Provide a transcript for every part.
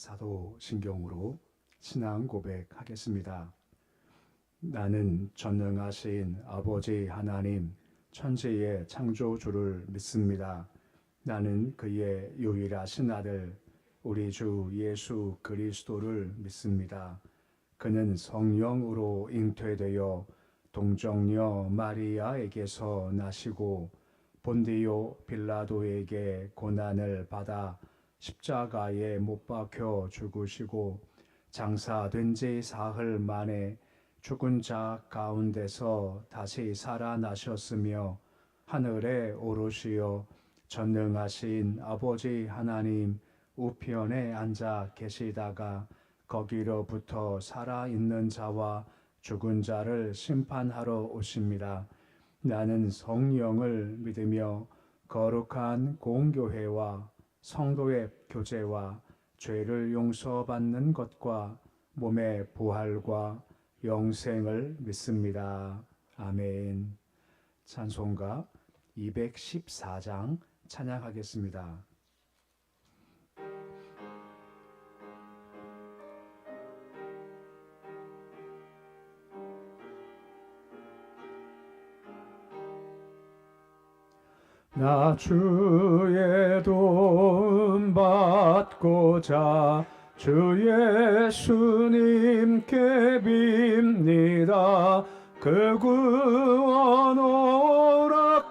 사도신경으로 신앙 고백하겠습니다. 나는 전능하신 아버지 하나님 천지의 창조주를 믿습니다. 나는 그의 유일하신 아들 우리 주 예수 그리스도를 믿습니다. 그는 성령으로 잉태되어 동정녀 마리아에게서 나시고 본디오 빌라도에게 고난을 받아 십자가에 못 박혀 죽으시고 장사된 지 사흘 만에 죽은 자 가운데서 다시 살아나셨으며 하늘에 오르시어 전능하신 아버지 하나님 우편에 앉아 계시다가 거기로부터 살아있는 자와 죽은 자를 심판하러 오십니다. 나는 성령을 믿으며 거룩한 공교회와 성도의 교제와 죄를 용서받는 것과 몸의 부활과 영생을 믿습니다. 아멘. 찬송가 214장 찬양하겠습니다. 나 주의 도움 받고자 주 예수님께 빕니다. 그 구원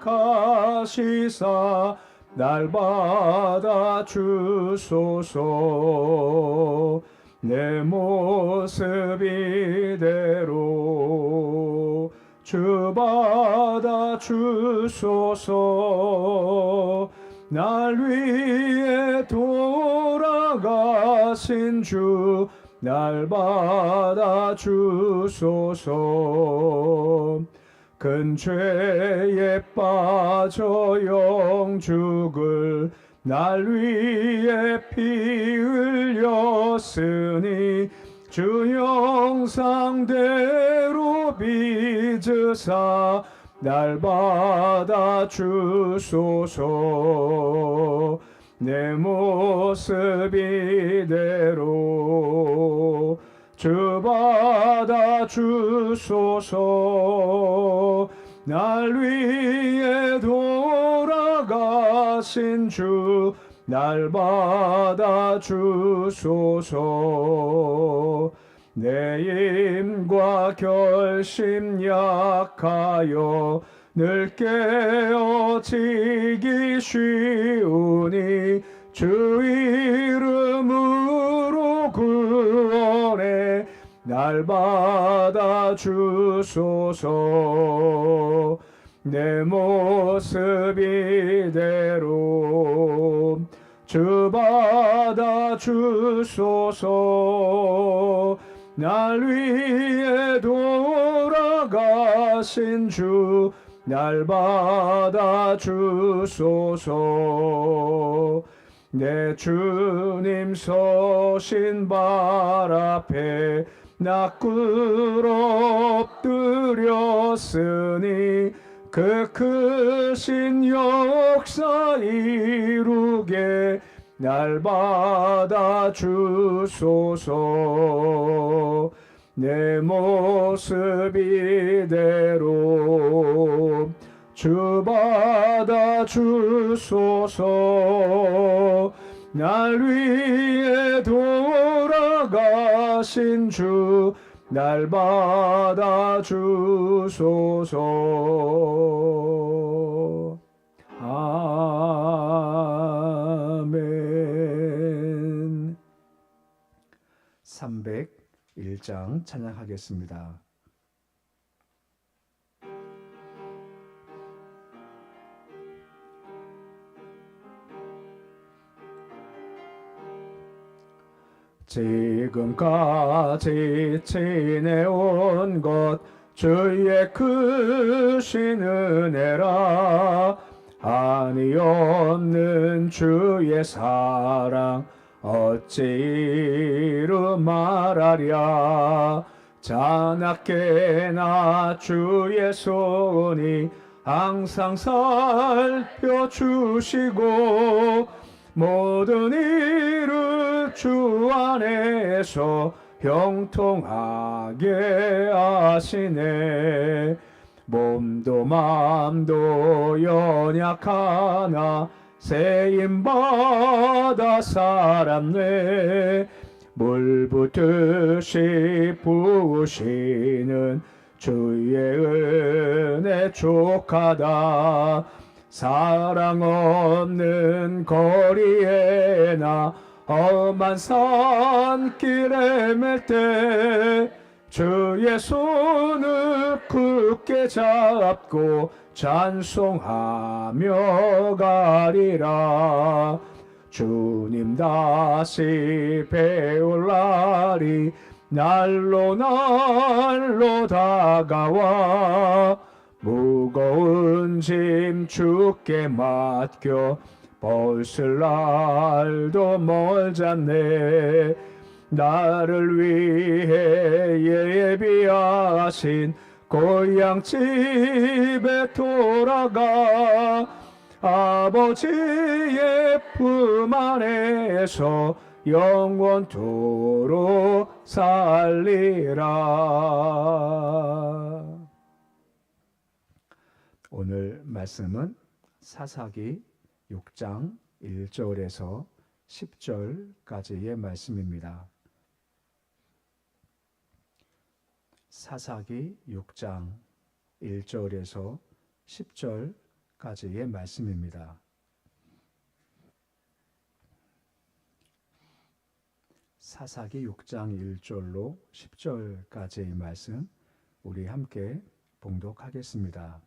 오락하시사 날 받아 주소서. 내 모습 이대로 주 받아 주소서. 날 위해 돌아가신 주 날 받아 주소서. 큰 죄에 빠져 영죽을 날 위해 피 흘렸으니 주 형상대로 빚으사 날 받아 주소서. 내 모습 이대로 주 받아 주소서. 날 위해 돌아가신 주 날 받아 주소서. 내 힘과 결심 약하여 늘 깨어지기 쉬우니 주 이름으로 구원해 날 받아 주소서. 내 모습 이대로 주 받아 주소서. 날 위해 돌아가신 주 날 받아 주소서. 내 주님 서신 발 앞에 나 꿇어 엎드렸으니 그 크신 역사 이루게 날 받아 주소서. 내 모습 이대로 주 받아 주소서. 날 위해 돌아가신 주 날 받아 주소서. 아멘. 301장 찬양하겠습니다. 지금까지 지내온 것 주의 크신 은혜라. 한이 없는 주의 사랑 어찌 이루 말하랴. 자나깨나 주의 손이 항상 살펴주시고 모든 일을 주 안에서 형통하게 하시네. 몸도 마음도 연약하나 세임받아 살았네. 물 붓듯이 부으시는 주의 은혜 족하다. 사랑 없는 거리에나 험한 산길에 맬 때 주의 손을 굳게 잡고 찬송하며 가리라. 주님 다시 배울 날이 날로 날로 다가와 무거운 짐 주께 맡겨 벗을 날도 멀잖네. 나를 위해 예비하신 고향 집에 돌아가 아버지의 품 안에서 영원토록 살리라. 오늘 말씀은 사사기 6장 1절에서 10절까지의 말씀입니다. 사사기 6장 1절에서 10절까지의 말씀입니다. 사사기 6장 1절로 10절까지의 말씀 우리 함께 봉독하겠습니다.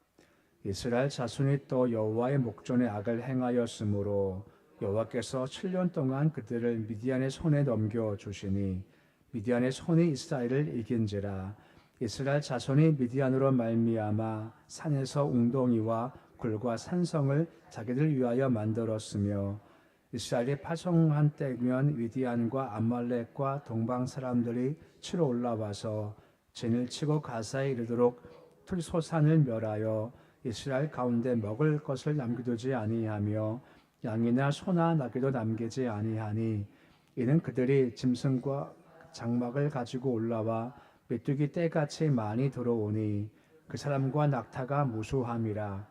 이스라엘 자손이 또 여호와의 목전에 악을 행하였으므로 여호와께서 7년 동안 그들을 미디안의 손에 넘겨 주시니 미디안의 손이 이스라엘을 이긴지라. 이스라엘 자손이 미디안으로 말미암아 산에서 웅덩이와 굴과 산성을 자기들 위하여 만들었으며 이스라엘이 파송한 때면 미디안과 암말렉과 동방 사람들이 치러 올라와서 진을 치고 가사에 이르도록 틀소산을 멸하여 이스라엘 가운데 먹을 것을 남겨두지 아니하며 양이나 소나 나귀도 남기지 아니하니 이는 그들이 짐승과 장막을 가지고 올라와 메뚜기 떼같이 많이 들어오니 그 사람과 낙타가 무수함이라.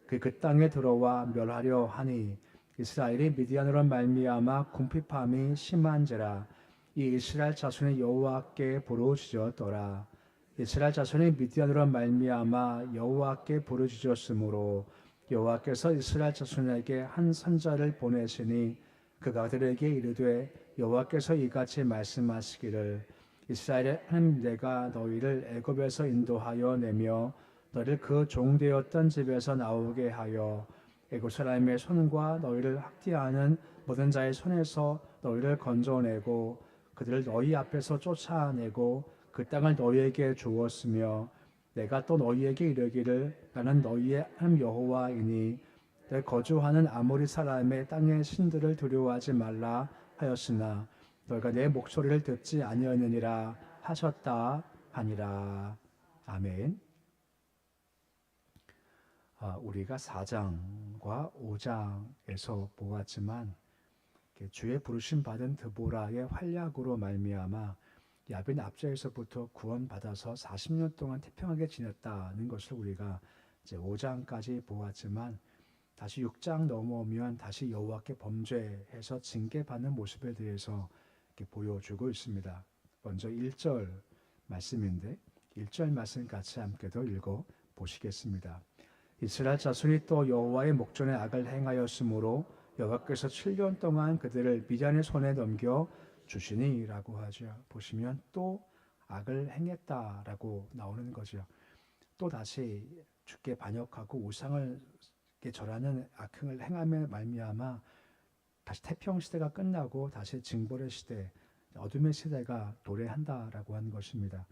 그 땅에 들어와 멸하려 하니 이스라엘이 미디안으로 말미암아 궁핍함이 심한지라. 이 이스라엘 자손이 여호와께 부르짖었더라. 이스라엘 자손이 미디안으로 말미암아 여호와께 부르짖었으므로 여호와께서 이스라엘 자손에게 한 선자를 보내시니 그가 그들에게 이르되 여호와께서 이같이 말씀하시기를 이스라엘의 하나님 내가 너희를 애굽에서 인도하여 내며 너희를 그 종되었던 집에서 나오게 하여 애굽 사람의 손과 너희를 학대하는 모든 자의 손에서 너희를 건져내고 그들을 너희 앞에서 쫓아내고 그 땅을 너희에게 주었으며 내가 또 너희에게 이르기를 나는 너희의 하나님 여호와이니 내 거주하는 아모리 사람의 땅의 신들을 두려워하지 말라 하였으나 너희가 내 목소리를 듣지 아니하느니라 하셨다 하니라. 아멘. 우리가 4장과 5장에서 보았지만 주의 부르심 받은 드보라의 활약으로 말미암아 야빈 압제에서부터 구원받아서 40년 동안 태평하게 지냈다는 것을 우리가 이제 5장까지 보았지만 다시 6장 넘어오면 다시 여호와께 범죄해서 징계받는 모습에 대해서 이렇게 보여주고 있습니다. 먼저 1절 말씀인데 1절 말씀 같이 함께도 읽어 보시겠습니다. 이스라엘 자손이 또 여호와의 목전에 악을 행하였으므로 여호와께서 7년 동안 그들을 미디안의 손에 넘겨 주시니라고 하죠. 보시면 또 악을 행했다라고 나오는 거죠. 또 다시 주께 반역하고 우상을 절하는 악행을 행함에 말미암아 다시 태평 시대가 끝나고 다시 징벌의 시대, 어둠의 시대가 도래한다라고 하는 것입니다.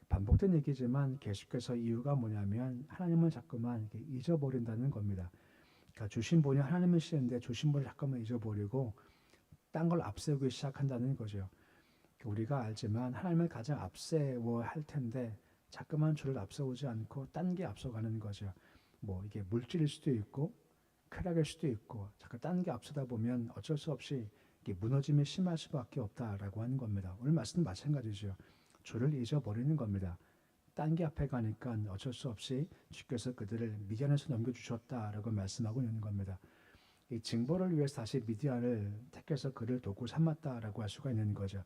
반복된 얘기지만 계속해서 이유가 뭐냐면 하나님을 자꾸만 잊어버린다는 겁니다. 그러니까 주신 본이 하나님이시는데 주신 본을 자꾸만 잊어버리고 딴 걸 앞세우기 시작한다는 거죠. 우리가 알지만 하나님을 가장 앞세워 할 텐데 자꾸만 주를 앞세우지 않고 딴 게 앞서가는 거죠. 뭐 이게 물질일 수도 있고 쾌락일 수도 있고 자꾸 딴 게 앞서다 보면 어쩔 수 없이 무너짐이 심할 수밖에 없다라고 하는 겁니다. 오늘 말씀도 마찬가지죠. 주를 잊어버리는 겁니다. 딴 게 앞에 가니까 어쩔 수 없이 주께서 그들을 미디안에서 넘겨주셨다라고 말씀하고 있는 겁니다. 이 징벌을 위해서 다시 미디안을 택해서 그를 도구 삼았다라고 할 수가 있는 거죠.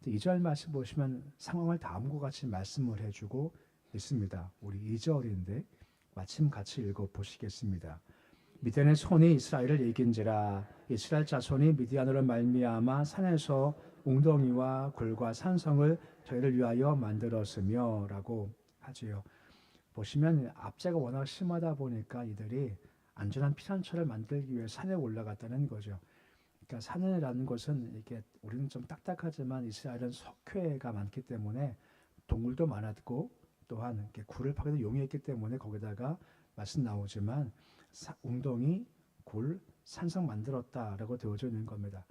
2절 말씀 보시면 상황을 다음과 같이 말씀을 해주고 있습니다. 우리 2절인데 마침 같이 읽어보시겠습니다. 미디안의 손이 이스라엘을 이긴지라 이스라엘 자손이 미디안으로 말미암아 산에서 웅덩이와 굴과 산성을 저희를 위하여 만들었으며 라고 하지요. 보시면 압제가 워낙 심하다 보니까 이들이 안전한 피난처를 만들기 위해 산에 올라갔다는 거죠. 그러니까 산이라는 것은 이게 우리는 좀 딱딱하지만 이스라엘은 석회가 많기 때문에 동물도 많았고 또한 이렇게 굴을 파기도 용이했기 때문에 거기다가 말씀 나오지만 웅덩이, 굴, 산성 만들었다라고 되어져 있는 겁니다.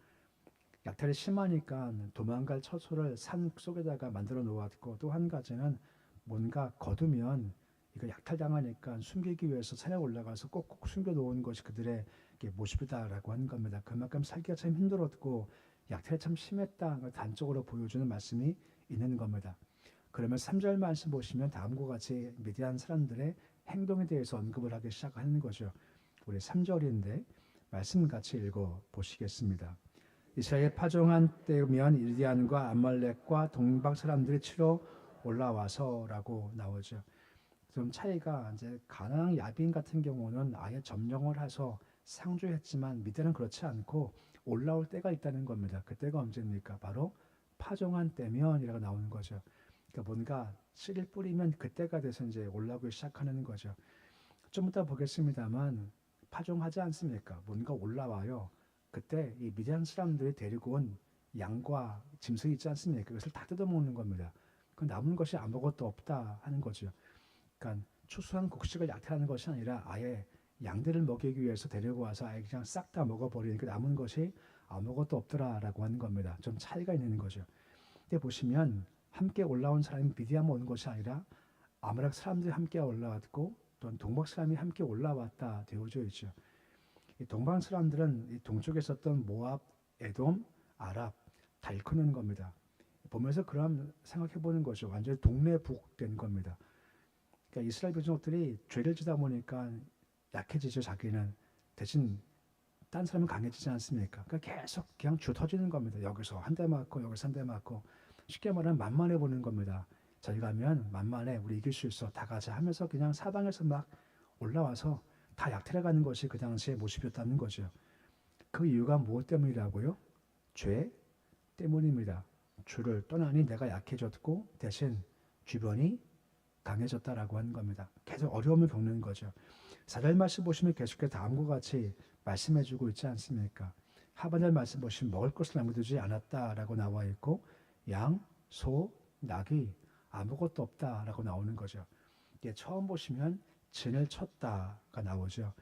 약탈이 심하니까 도망갈 처소를 산 속에다가 만들어 놓았고 또 한 가지는 뭔가 거두면 이거 약탈당하니까 숨기기 위해서 산에 올라가서 꼭꼭 숨겨 놓은 것이 그들의 모습이다라고 하는 겁니다. 그만큼 살기가 참 힘들었고 약탈이 참 심했다 단적으로 보여주는 말씀이 있는 겁니다. 그러면 3절 말씀 보시면 다음과 같이 미디안 사람들의 행동에 대해서 언급을 하기 시작하는 거죠. 우리 3절인데 말씀 같이 읽어 보시겠습니다. 이스라엘 파종한 때면 미디안과 아말렉과 동방 사람들이 치러 올라와서라고 나오죠. 좀 차이가 이제 가나안 야빈 같은 경우는 아예 점령을 해서 상주했지만 미디안은 그렇지 않고 올라올 때가 있다는 겁니다. 그때가 언제입니까? 바로 파종한 때면이라고 나오는 거죠. 그러니까 뭔가 씨를 뿌리면 그때가 돼서 이제 올라오기 시작하는 거죠. 좀 이따 보겠습니다만 파종하지 않습니까? 뭔가 올라와요. 그때 이 미디안 사람들이 데리고 온 양과 짐승이 있지 않습니까? 그것을 다 뜯어먹는 겁니다. 그 남은 것이 아무것도 없다 하는 거죠. 그러니까 추수한 곡식을 약탈하는 것이 아니라 아예 양들을 먹이기 위해서 데리고 와서 아예 그냥 싹 다 먹어버리니까 남은 것이 아무것도 없더라라고 하는 겁니다. 좀 차이가 있는 거죠. 근데 보시면 함께 올라온 사람이 미디안만 온 것이 아니라 아말렉 사람들이 함께 올라왔고 또 동방 사람이 함께 올라왔다 되어져 있죠. 이 동방 사람들은 이 동쪽에 있었던 모압, 에돔, 아랍 다 일컫는 겁니다. 보면서 그럼 생각해 보는 거죠. 완전히 동네북 된 겁니다. 그러니까 이스라엘 백성들이 죄를 지다 보니까 약해지죠. 자기는 대신 딴 사람은 강해지지 않습니까? 그러니까 계속 그냥 주 터지는 겁니다. 여기서 한 대 맞고 여기서 한 대 맞고 쉽게 말하면 만만해 보는 겁니다. 저희 가면 만만해 우리 이길 수 있어 다 가자 하면서 그냥 사방에서 막 올라와서 다 약탈해 가는 것이 그 당시의 모습이었다는 거죠. 그 이유가 무엇 때문이라고요? 죄 때문입니다. 주를 떠나니 내가 약해졌고 대신 주변이 강해졌다라고 하는 겁니다. 계속 어려움을 겪는 거죠. 4절 말씀 보시면 계속해서 다음과 같이 말씀해주고 있지 않습니까? 하반절 말씀 보시면 먹을 것을 남겨두지 않았다라고 나와 있고 양, 소, 낙이 아무것도 없다라고 나오는 거죠. 이게 처음 보시면 진을 쳤다가 나오죠.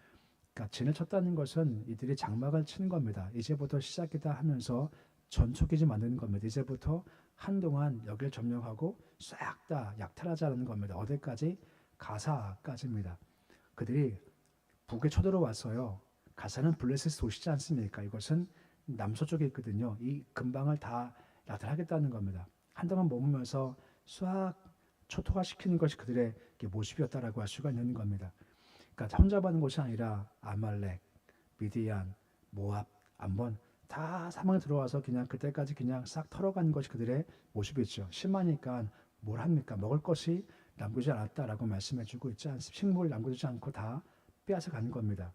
그러니까 진을 쳤다는 것은 이들이 장막을 치는 겁니다. 이제부터 시작이다 하면서 전초기지 만드는 겁니다. 이제부터 한동안 여기를 점령하고 싹 다 약탈하자는 겁니다. 어디까지? 가사까지입니다. 그들이 북에 쳐들어왔어요. 가사는 블레셋 도시지 않습니까? 이것은 남서쪽에 있거든요. 이 근방을 다 약탈하겠다는 겁니다. 한동안 머무면서 싹 초토화시키는 것이 그들의 모습이었다라고 할 수가 있는 겁니다. 그러니까 혼자 받는 것이 아니라 아말렉, 미디안, 모압, 암몬 다 사방에 들어와서 그냥 그때까지 그냥 싹 털어간 것이 그들의 모습이죠. 심하니까 뭘 합니까? 먹을 것이 남기지 않았다라고 말씀해주고 있지 않습니까? 식물을 남겨두지 않고 다 빼앗아 가는 겁니다.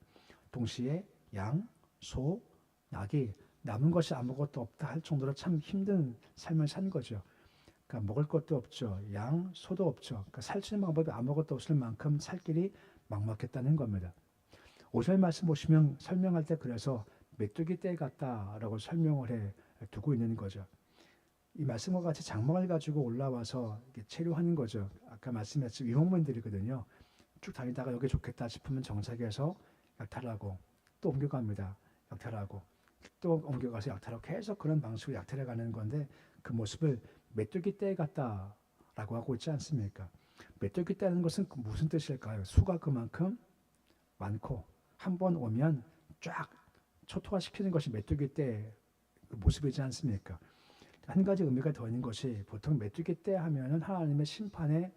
동시에 양, 소, 낙이 남은 것이 아무것도 없다 할 정도로 참 힘든 삶을 산 거죠. 그러니까 먹을 것도 없죠. 양, 소도 없죠. 그러니까 살찌는 방법이 아무것도 없을 만큼 살 길이 막막했다는 겁니다. 5절 말씀 보시면 설명할 때 그래서 메뚜기 떼 같다라고 설명을 해 두고 있는 거죠. 이 말씀과 같이 장막을 가지고 올라와서 체류하는 거죠. 아까 말씀했듯이 위험문들이거든요. 쭉 다니다가 여기 좋겠다 싶으면 정착해서 약탈하고 또 옮겨갑니다. 약탈하고 또 옮겨가서 약탈하고 계속 그런 방식으로 약탈해 가는 건데 그 모습을 메뚜기 떼 같다라고 하고 있지 않습니까? 메뚜기 떼는 것은 무슨 뜻일까요? 수가 그만큼 많고 한 번 오면 쫙 초토화시키는 것이 메뚜기 때 그 모습이지 않습니까? 한 가지 의미가 더 있는 것이 보통 메뚜기 때 하면은 하나님의 심판의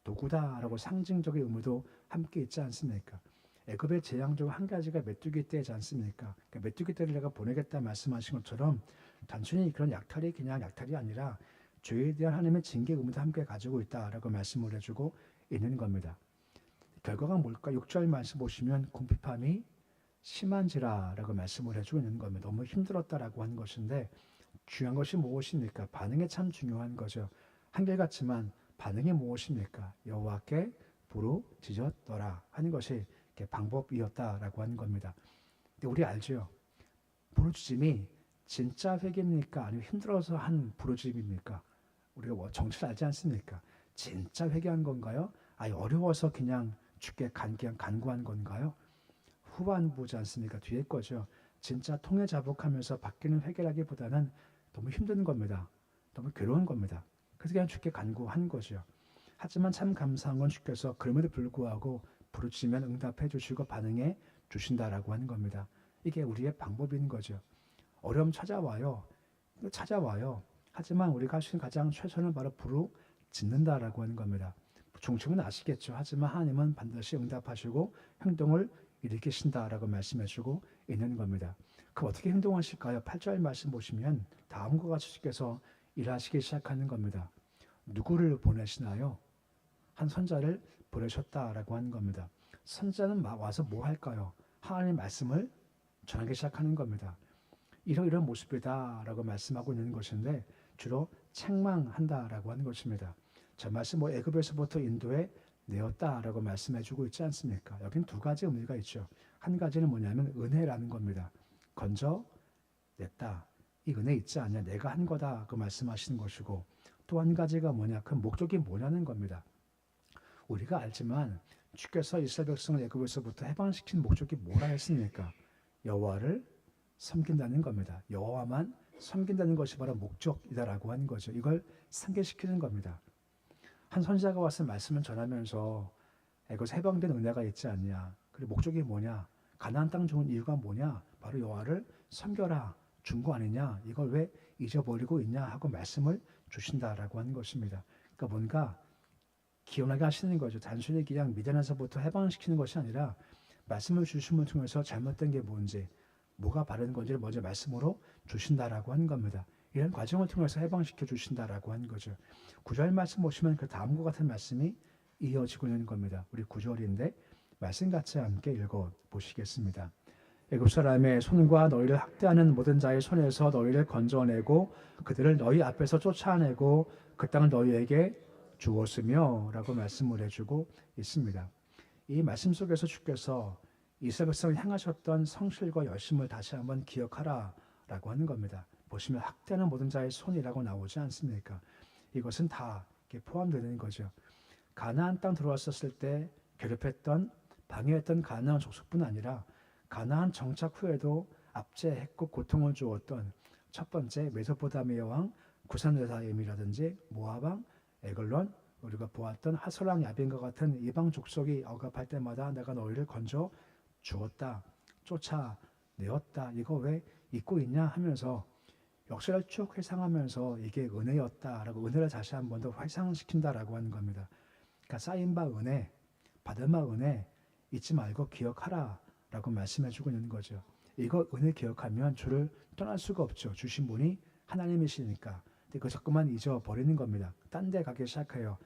도구다라고 상징적인 의미도 함께 있지 않습니까? 애굽의 재앙 중 한 가지가 메뚜기 떼지 않습니까? 그러니까 메뚜기 떼를 내가 보내겠다 말씀하신 것처럼 단순히 그런 약탈이 그냥 약탈이 아니라 죄에 대한 하나님의 징계 의미도 함께 가지고 있다라고 말씀을 해주고 있는 겁니다. 결과가 뭘까? 6절 말씀 보시면 궁핍함이 심한지라라고 말씀을 해주고 있는 겁니다. 너무 힘들었다라고 하는 것인데 중요한 것이 무엇입니까? 반응이 참 중요한 거죠. 한결같지만 반응이 무엇입니까? 여호와께 부르짖었더라 하는 것이 방법이었다라고 하는 겁니다. 근데 우리 알죠? 부르짖음이 진짜 회개입니까? 아니면 힘들어서 한 부르짖음입니까? 우리가 뭐 정치를 알지 않습니까? 진짜 회개한 건가요? 아니 어려워서 그냥 주께 간구한 건가요? 후반부지 않습니까? 뒤에 거죠. 진짜 통해 자복하면서 바뀌는 회개라기보다는 너무 힘든 겁니다. 너무 괴로운 겁니다. 그래서 그냥 주께 간구한 거죠. 하지만 참 감사한 건 주께서 그럼에도 불구하고 부르짖으면 응답해 주시고 반응해 주신다라고 하는 겁니다. 이게 우리의 방법인 거죠. 어려움 찾아와요. 하지만 우리가 할 수 있는 가장 최선은 바로 부르짖는다라고 하는 겁니다. 중증은 아시겠죠. 하지만 하나님은 반드시 응답하시고 행동을 일으키신다라고 말씀해 주고 있는 겁니다. 그럼 어떻게 행동하실까요? 8절 말씀 보시면 다음과 같이 주께서 일하시기 시작하는 겁니다. 누구를 보내시나요? 한 선자를 보내셨다라고 하는 겁니다. 선자는 와서 뭐 할까요? 하나님의 말씀을 전하기 시작하는 겁니다. 이런 모습이다라고 말씀하고 있는 것인데 주로 책망한다라고 하는 것입니다. 저 말씀 애굽에서부터 인도에 내었다라고 말씀해주고 있지 않습니까? 여긴 두 가지 의미가 있죠. 한 가지는 뭐냐면 은혜라는 겁니다. 건져냈다. 이 은혜 있지 않냐? 내가 한 거다. 그 말씀하시는 것이고 또 한 가지가 뭐냐? 그 목적이 뭐냐는 겁니다. 우리가 알지만 주께서 이스라엘 백성을 애굽에서부터 해방시킨 목적이 뭐라 했습니까? 여호와를 섬긴다는 겁니다. 여호와만 섬긴다는 것이 바로 목적이다라고 하는 거죠. 이걸 상기시키는 겁니다. 한 선지자가 와서 말씀을 전하면서 애굽에서 해방된 은혜가 있지 않냐. 그리고 목적이 뭐냐. 가나안 땅 좋은 이유가 뭐냐. 바로 여호와를 섬겨라 준 거 아니냐. 이걸 왜 잊어버리고 있냐 하고 말씀을 주신다라고 하는 것입니다. 그러니까 뭔가 기억나게 하시는 거죠. 단순히 그냥 미련에서부터 해방시키는 것이 아니라 말씀을 주심을 통해서 잘못된 게 뭔지 뭐가 바른 건지를 먼저 말씀으로 주신다라고 하는 겁니다. 이런 과정을 통해서 해방시켜 주신다라고 하는 거죠. 9절 말씀 보시면 그 다음과 같은 말씀이 이어지고 있는 겁니다. 우리 9절인데 말씀 같이 함께 읽어 보시겠습니다. 애굽 사람의 손과 너희를 학대하는 모든 자의 손에서 너희를 건져내고 그들을 너희 앞에서 쫓아내고 그 땅을 너희에게 주었으며 라고 말씀을 해주고 있습니다. 이 말씀 속에서 주께서 이스라엘 백성을 향하셨던 성실과 열심을 다시 한번 기억하라 라고 하는 겁니다. 보시면 학대하는 모든 자의 손이라고 나오지 않습니까? 이것은 다 포함되는 거죠. 가나안 땅 들어왔었을 때 괴롭혔던 방해했던 가나안 족속뿐 아니라 가나안 정착 후에도 압제했고 고통을 주었던 첫 번째 메소포타미아 왕 구산르사임이라든지 모압 왕 에글론, 우리가 보았던 하솔랑 야빈과 같은 이방 족속이 억압할 때마다 내가 너희를 건져 주었다, 쫓아내었다. 이거 왜 잊고 있냐 하면서 역사를 쭉 회상하면서 이게 은혜였다라고 은혜를 다시 한 번 더 회상시킨다라고 하는 겁니다. 그러니까 쌓인 바 은혜, 받은 바 은혜 잊지 말고 기억하라라고 말씀해주고 있는 거죠. 이거 은혜 기억하면 주를 떠날 수가 없죠. 주신 분이 하나님이시니까. 근데 그거 자꾸만 잊어버리는 겁니다. 딴 데 가기 시작해요.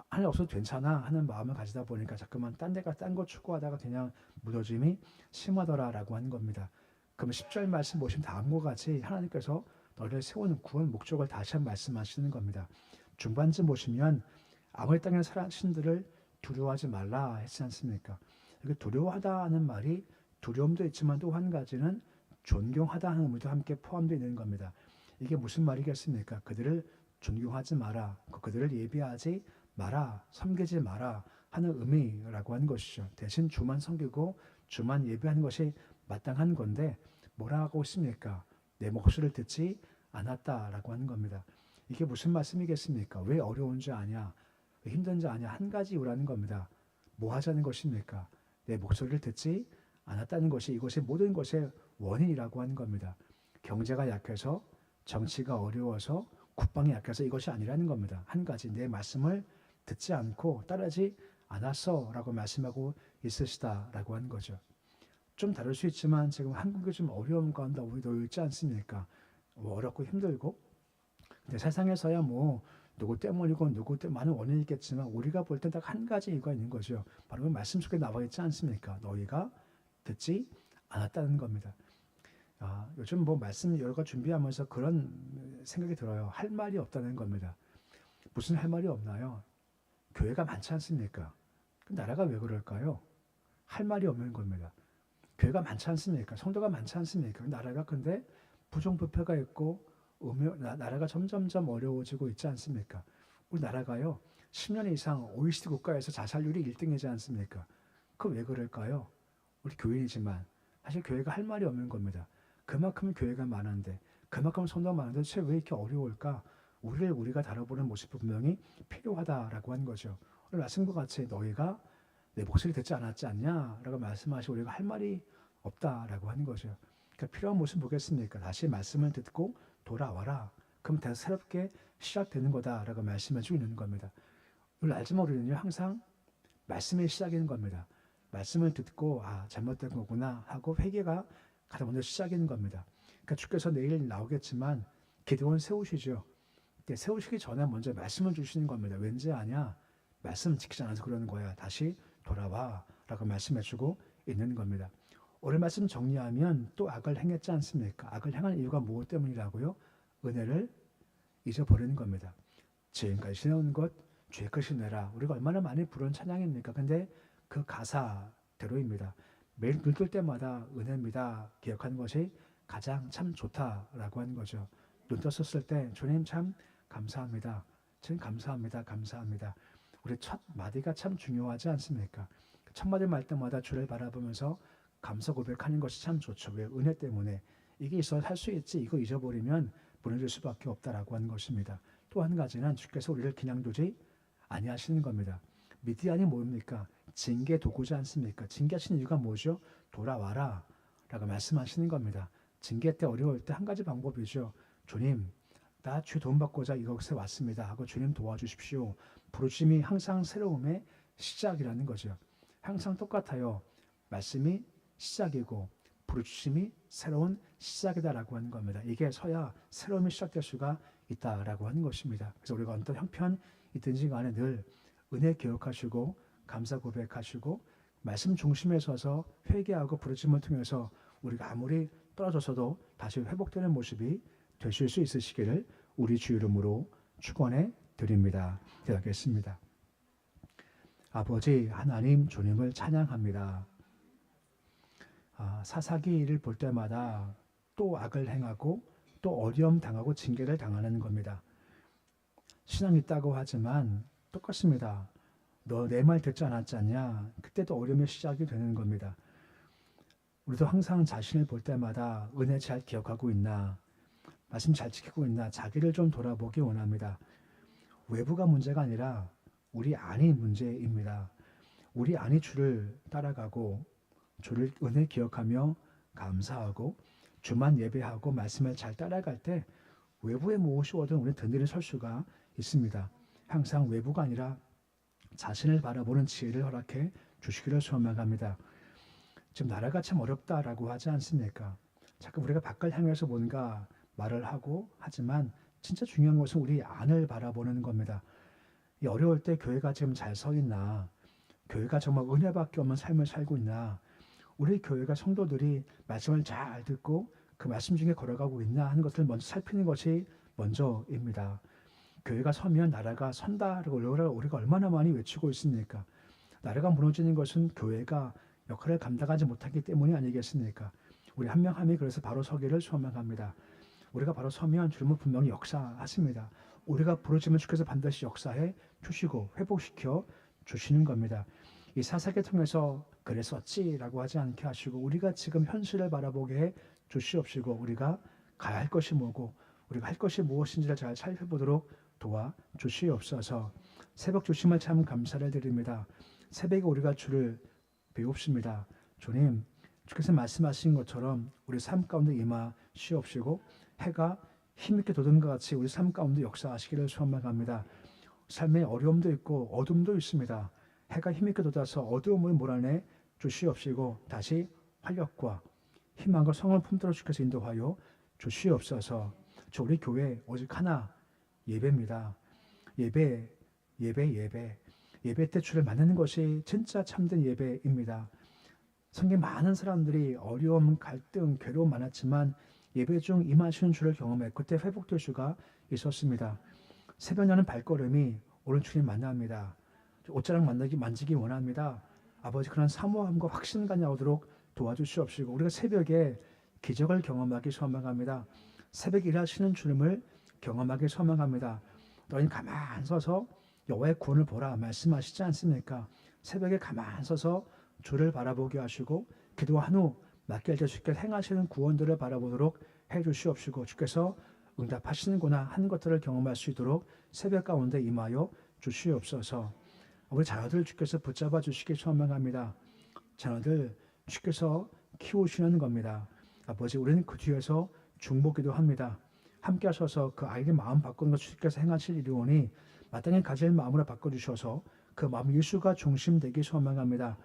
하나님 없어도 괜찮아 하는 마음을 가지다 보니까 자꾸만 딴 거 추구하다가 그냥 무너짐이 심하더라라고 하는 겁니다. 그럼 10절 말씀 보시면 다음과 같이 하나님께서 너를 세우는 구원 목적을 다시 한번 말씀하시는 겁니다. 중반쯤 보시면 아무리 땅에 살아신 신들을 두려워하지 말라 했지 않습니까? 이게 두려워하다는 말이 두려움도 있지만 또 한 가지는 존경하다는 의미도 함께 포함되어 있는 겁니다. 이게 무슨 말이겠습니까? 그들을 존경하지 마라, 그들을 예비하지 마라, 섬기지 마라 하는 의미라고 하는 것이죠. 대신 주만 섬기고 주만 예배하는 것이 마땅한 건데 뭐라 하고 있습니까? 내 목소리를 듣지 않았다라고 하는 겁니다. 이게 무슨 말씀이겠습니까? 왜 어려운지 아냐? 왜 힘든지 아냐? 한 가지 이유라는 겁니다. 뭐 하자는 것입니까? 내 목소리를 듣지 않았다는 것이 이것의 모든 것의 원인이라고 하는 겁니다. 경제가 약해서, 정치가 어려워서, 국방이 약해서 이것이 아니라는 겁니다. 한 가지, 내 말씀을 듣지 않고 따르지 않았어 라고 말씀하고 있으시다라고 하는 거죠. 좀 다를 수 있지만 지금 한국이 좀 어려운 가운데 우리 놓여 있지 않습니까? 어렵고 힘들고. 근데 세상에서야 뭐 누구 때문이고 누구 때문에 많은 원인이 있겠지만 우리가 볼 때 딱 한 가지 이유가 있는 거죠. 바로 그 말씀 속에 나와 있지 않습니까? 너희가 듣지 않았다는 겁니다. 요즘 뭐 말씀 여러 가지 준비하면서 그런 생각이 들어요. 할 말이 없다는 겁니다. 무슨 할 말이 없나요? 교회가 많지 않습니까? 그 나라가 왜 그럴까요? 할 말이 없는 겁니다. 교회가 많지 않습니까? 성도가 많지 않습니까? 나라가 근데 부정부패가 있고 나라가 점점점 어려워지고 있지 않습니까? 우리 나라가요 10년 이상 OECD 국가에서 자살률이 1등이지 않습니까? 그 왜 그럴까요? 우리 교인이지만 사실 교회가 할 말이 없는 겁니다. 그만큼 교회가 많은데 그만큼 성도가 많은데 도대체 왜 이렇게 어려울까? 우리가 다뤄보는 모습이 분명히 필요하다라고 하는 거죠. 오늘 말씀과 같이 너희가 내 목소리 듣지 않았지 않냐? 라고 말씀하시고 우리가 할 말이 없다라고 하는 거죠. 그러니까 필요한 모습 뭐겠습니까? 다시 말씀을 듣고 돌아와라. 그럼 다시 새롭게 시작되는 거다라고 말씀해 주고 있는 겁니다. 오늘 알지만 우리는요 항상 말씀의 시작인 겁니다. 말씀을 듣고 잘못된 거구나 하고 회개가 가장 먼저 시작인 겁니다. 그러니까 주께서 내일 나오겠지만 기도원 세우시죠. 세우시기 전에 먼저 말씀을 주시는 겁니다. 왠지 아냐? 말씀 지키지 않아서 그러는 거야. 다시 돌아와 라고 말씀해 주고 있는 겁니다. 오늘 말씀 정리하면 또 악을 행했지 않습니까? 악을 행한 이유가 무엇 때문이라고요? 은혜를 잊어버리는 겁니다. 지금까지 지내온 것 죄 것이 내라. 우리가 얼마나 많이 부른 찬양입니까? 근데 그 가사대로입니다. 매일 눈 뜰 때마다 은혜입니다. 기억하는 것이 가장 참 좋다라고 하는 거죠. 눈 떴었을 때 주님 참 감사합니다. 주님 감사합니다. 감사합니다. 우리 첫 마디가 참 중요하지 않습니까? 첫 마디 말 때마다 주를 바라보면서 감사 고백하는 것이 참 좋죠. 왜? 은혜 때문에. 이게 있어야 할 수 있지. 이거 잊어버리면 무너질 수밖에 없다라고 하는 것입니다. 또 한 가지는 주께서 우리를 그냥 두지 아니하시는 겁니다. 미디안이 뭡니까? 징계 도구지 않습니까? 징계하시는 이유가 뭐죠? 돌아와라 라고 말씀하시는 겁니다. 징계 때 어려울 때 한 가지 방법이죠. 주님, 나 죄 도움받고자 이곳에 왔습니다 하고 주님 도와주십시오. 부르심이 항상 새로움의 시작이라는 거죠. 항상 똑같아요. 말씀이 시작이고 부르심이 새로운 시작이다라고 하는 겁니다. 이게 서야 새로움이 시작될 수가 있다라고 하는 것입니다. 그래서 우리가 어떤 형편 있든지 간에 늘 은혜 기억하시고 감사 고백하시고 말씀 중심에 서서 회개하고 부르심을 통해서 우리가 아무리 떨어져서도 다시 회복되는 모습이 되실 수 있으시기를 우리 주 이름으로 축원해 드립니다. 기도하겠습니다. 아버지 하나님 주님을 찬양합니다. 사사기를 볼 때마다 또 악을 행하고 또 어려움 당하고 징계를 당하는 겁니다. 신앙이 있다고 하지만 똑같습니다. 너 내 말 듣지 않았지 않냐? 그때도 어려움의 시작이 되는 겁니다. 우리도 항상 자신을 볼 때마다 은혜 잘 기억하고 있나? 말씀 잘 지키고 있나? 자기를 좀 돌아보기 원합니다. 외부가 문제가 아니라 우리 안이 문제입니다. 우리 안이 주를 따라가고 주를 은혜 기억하며 감사하고 주만 예배하고 말씀을 잘 따라갈 때 외부에 무엇이 오든 우리는 든든히 설 수가 있습니다. 항상 외부가 아니라 자신을 바라보는 지혜를 허락해 주시기를 소망합니다. 지금 나라가 참 어렵다라고 하지 않습니까? 자꾸 우리가 밖을 향해서 뭔가 말을 하고 하지만 진짜 중요한 것은 우리 안을 바라보는 겁니다. 이 어려울 때 교회가 지금 잘 서 있나? 교회가 정말 은혜밖에 없는 삶을 살고 있나? 우리 교회가 성도들이 말씀을 잘 듣고 그 말씀 중에 걸어가고 있나 하는 것을 먼저 살피는 것이 먼저입니다. 교회가 서면 나라가 선다라고 우리가 얼마나 많이 외치고 있습니까? 나라가 무너지는 것은 교회가 역할을 감당하지 못하기 때문이 아니겠습니까? 우리 한 명 한 명이 그래서 바로 서기를 소망합니다. 우리가 바로 서면 주님은 분명히 역사하십니다. 우리가 부르짖으면 주께서 반드시 역사해 주시고 회복시켜 주시는 겁니다. 이 사사기를 통해서 그랬었지라고 하지 않게 하시고 우리가 지금 현실을 바라보게 해 주시옵시고 우리가 가야 할 것이 뭐고 우리가 할 것이 무엇인지를 잘 살펴보도록 도와주시옵소서. 새벽 주심을 참 감사를 드립니다. 새벽에 우리가 주를 배웁습니다. 주님, 주께서 말씀하신 것처럼 우리 삶 가운데 임하시옵시고 해가 힘있게 돋은 것 같이 우리 삶 가운데 역사하시기를 소망합니다. 삶에 어려움도 있고 어둠도 있습니다. 해가 힘있게 돋아서 어두움을 몰아내 주시옵시고 다시 활력과 희망과 성을 품도록 주께서 인도하여 주시옵소서. 우리 교회 오직 하나 예배입니다. 예배, 예배, 예배. 예배 때 주를 만나는 것이 진짜 참된 예배입니다. 성경 많은 사람들이 어려움, 갈등, 괴로움 많았지만 예배 중 임하시는 주를 경험했고 그때 회복될 수가 있었습니다. 새벽 여는 발걸음이 오늘 주님 만납니다. 옷자락 만지기 원합니다. 아버지 그런 사모함과 확신감이 나오도록 도와주시옵시고 우리가 새벽에 기적을 경험하기 소망합니다. 새벽에 일하시는 주님을 경험하기 소망합니다. 너희는 가만 서서 여호와의 구원을 보라 말씀하시지 않습니까? 새벽에 가만 서서 주를 바라보게 하시고 기도한 후 맡길 때 주께서 행하시는 구원들을 바라보도록 해주시옵시고 주께서 응답하시는구나 하는 것들을 경험할 수 있도록 새벽 가운데 임하여 주시옵소서. 우리 자녀들 주께서 붙잡아 주시기 소망합니다. 자녀들 주께서 키우시는 겁니다. 아버지 우리는 그 뒤에서 중보기도 합니다. 함께 하셔서 그 아이의 마음 바꾸는 것 주께서 행하실 일이오니 마땅히 가질 마음으로 바꿔주셔서 그 마음 예수가 중심되기 소망합니다.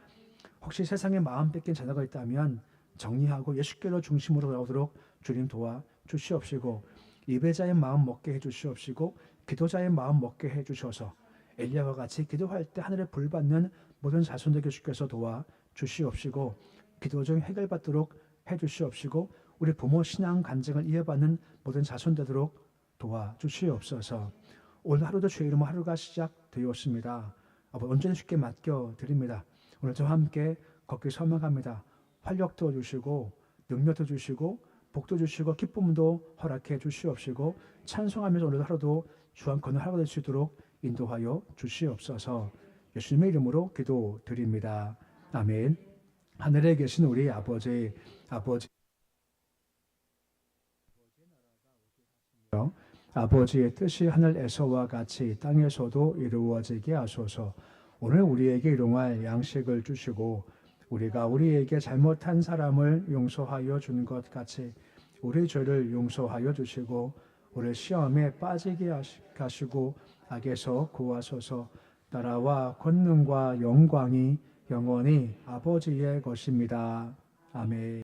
혹시 세상에 마음 뺏긴 자녀가 있다면 정리하고 예수께로 중심으로 나오도록 주님 도와 주시옵시고 예배자의 마음 먹게 해주시옵시고 기도자의 마음 먹게 해주셔서 엘리야와 같이 기도할 때 하늘에 불 받는 모든 자손들에게 주께서 도와 주시옵시고 기도 중 해결받도록 해주시옵시고 우리 부모 신앙 간증을 이어받는 모든 자손 되도록 도와 주시옵소서. 오늘 하루도 주의 이름으로 하루가 시작되었습니다. 아버지 온전히 주께 맡겨드립니다. 오늘 저와 함께 걷기 소망합니다. 활력도 주시고 능력도 주시고 복도 주시고 기쁨도 허락해 주시옵시고 찬송하면서 오늘 하루도 주한 건을 하루가 될 수 있도록 인도하여 주시옵소서. 예수님의 이름으로 기도드립니다. 아멘. 하늘에 계신 우리 아버지 아버지의 뜻이 하늘에서와 같이 땅에서도 이루어지게 하소서. 오늘 우리에게 일용할 양식을 주시고 우리가 우리에게 잘못한 사람을 용서하여 준 것 같이 우리 죄를 용서하여 주시고 우리 시험에 빠지게 하시고 악에서 구하소서. 나라와 권능과 영광이 영원히 아버지의 것입니다. 아멘.